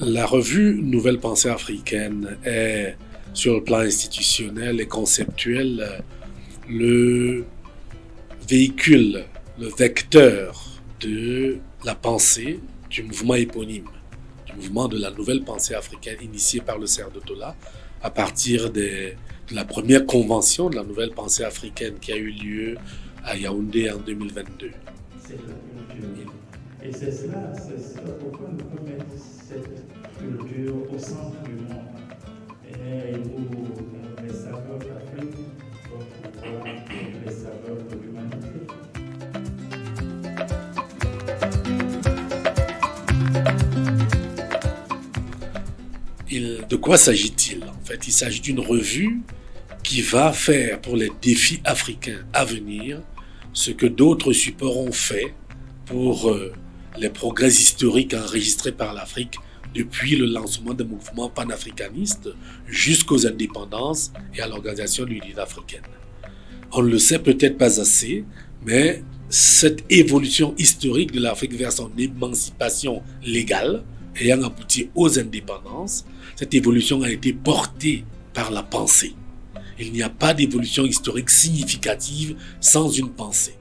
La revue Nouvelle Pensée africaine est, sur le plan institutionnel et conceptuel, le véhicule, le vecteur de la pensée du mouvement éponyme, du mouvement de la Nouvelle Pensée africaine initié par le Cerf de Tola à partir de la première convention de la Nouvelle Pensée africaine qui a eu lieu à Yaoundé en 2022. C'est la culture. Et c'est cela pourquoi nous pouvons mettre cette culture au centre du monde. Et où les saveurs d'Afrique vont pouvoir être les saveurs de l'humanité. De quoi s'agit-il? En fait, il s'agit d'une revue qui va faire pour les défis africains à venir ce que d'autres supports ont fait pour les progrès historiques enregistrés par l'Afrique depuis le lancement des mouvements panafricanistes jusqu'aux indépendances et à l'organisation de l'Union africaine. On ne le sait peut-être pas assez, mais cette évolution historique de l'Afrique vers son émancipation légale, ayant abouti aux indépendances, cette évolution a été portée par la pensée. Il n'y a pas d'évolution historique significative sans une pensée.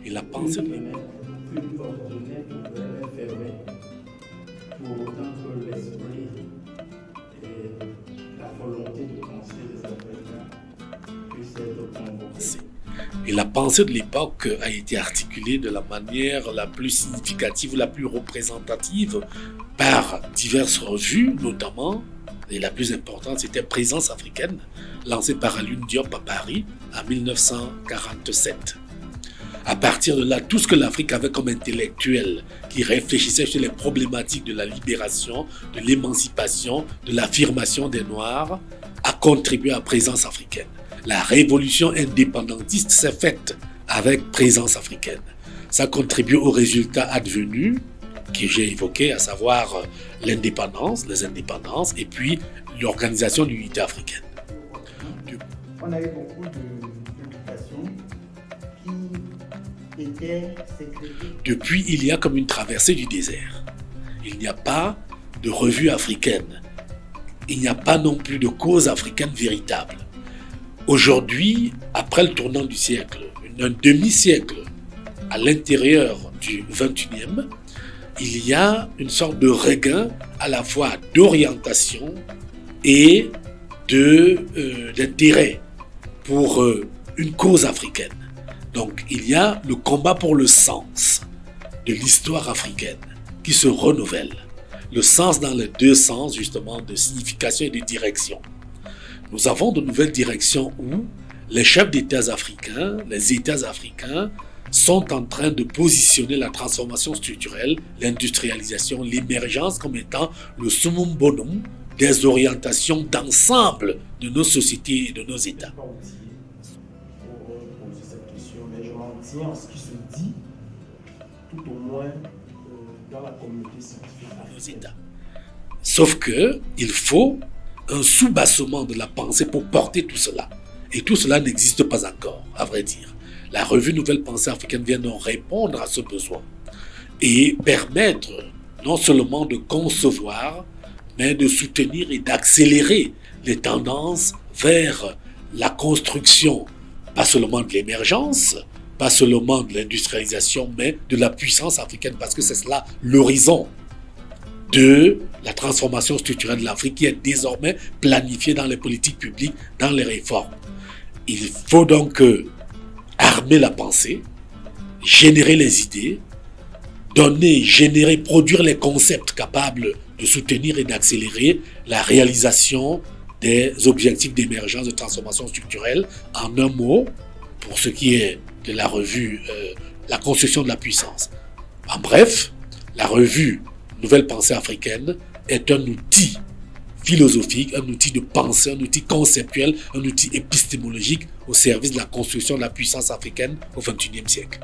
Et la pensée de Une porte donnée pour fermer, pour autant que l'esprit et la volonté de penser des Africains puissent être convoqués. Et la pensée de l'époque a été articulée de la manière la plus significative ou la plus représentative par diverses revues, notamment, et la plus importante, c'était Présence africaine, lancée par Alioune Diop à Paris en 1947. À partir de là, tout ce que l'Afrique avait comme intellectuel qui réfléchissait sur les problématiques de la libération, de l'émancipation, de l'affirmation des Noirs, a contribué à Présence africaine. La révolution indépendantiste s'est faite avec Présence africaine. Ça contribue aux résultats advenus que j'ai évoqués, à savoir l'indépendance, les indépendances et puis l'organisation de l'unité africaine. On a eu beaucoup de publications qui étaient sécrétées. Depuis, il y a comme une traversée du désert. Il n'y a pas de revue africaine. Il n'y a pas non plus de cause africaine véritable. Aujourd'hui, après le tournant du siècle, un demi-siècle à l'intérieur du 21e, il y a une sorte de regain à la fois d'orientation et d'intérêt pour une cause africaine. Donc il y a le combat pour le sens de l'histoire africaine qui se renouvelle. Le sens dans les deux sens justement de signification et de direction. Nous avons de nouvelles directions où les chefs d'États africains, les États africains sont en train de positionner la transformation structurelle, l'industrialisation, l'émergence comme étant le summum bonum des orientations d'ensemble de nos sociétés et de nos États. Pour poser cette question, mais je m'en tiens à ce qui se dit, tout au moins dans la communauté scientifique africaine. Sauf que il faut un soubassement de la pensée pour porter tout cela. Et tout cela n'existe pas encore, à vrai dire. La revue Nouvelle Pensée africaine vient donc répondre à ce besoin et permettre non seulement de concevoir, mais de soutenir et d'accélérer les tendances vers la construction, pas seulement de l'émergence, pas seulement de l'industrialisation, mais de la puissance africaine, parce que c'est cela l'horizon de la transformation structurelle de l'Afrique qui est désormais planifiée dans les politiques publiques, dans les réformes. Il faut donc armer la pensée, générer les idées, produire les concepts capables de soutenir et d'accélérer la réalisation des objectifs d'émergence de transformation structurelle. En un mot, pour ce qui est de la revue, la construction de la puissance. En bref, la revue Nouvelle Pensée africaine est un outil philosophique, un outil de pensée, un outil conceptuel, un outil épistémologique au service de la construction de la puissance africaine au XXIe siècle.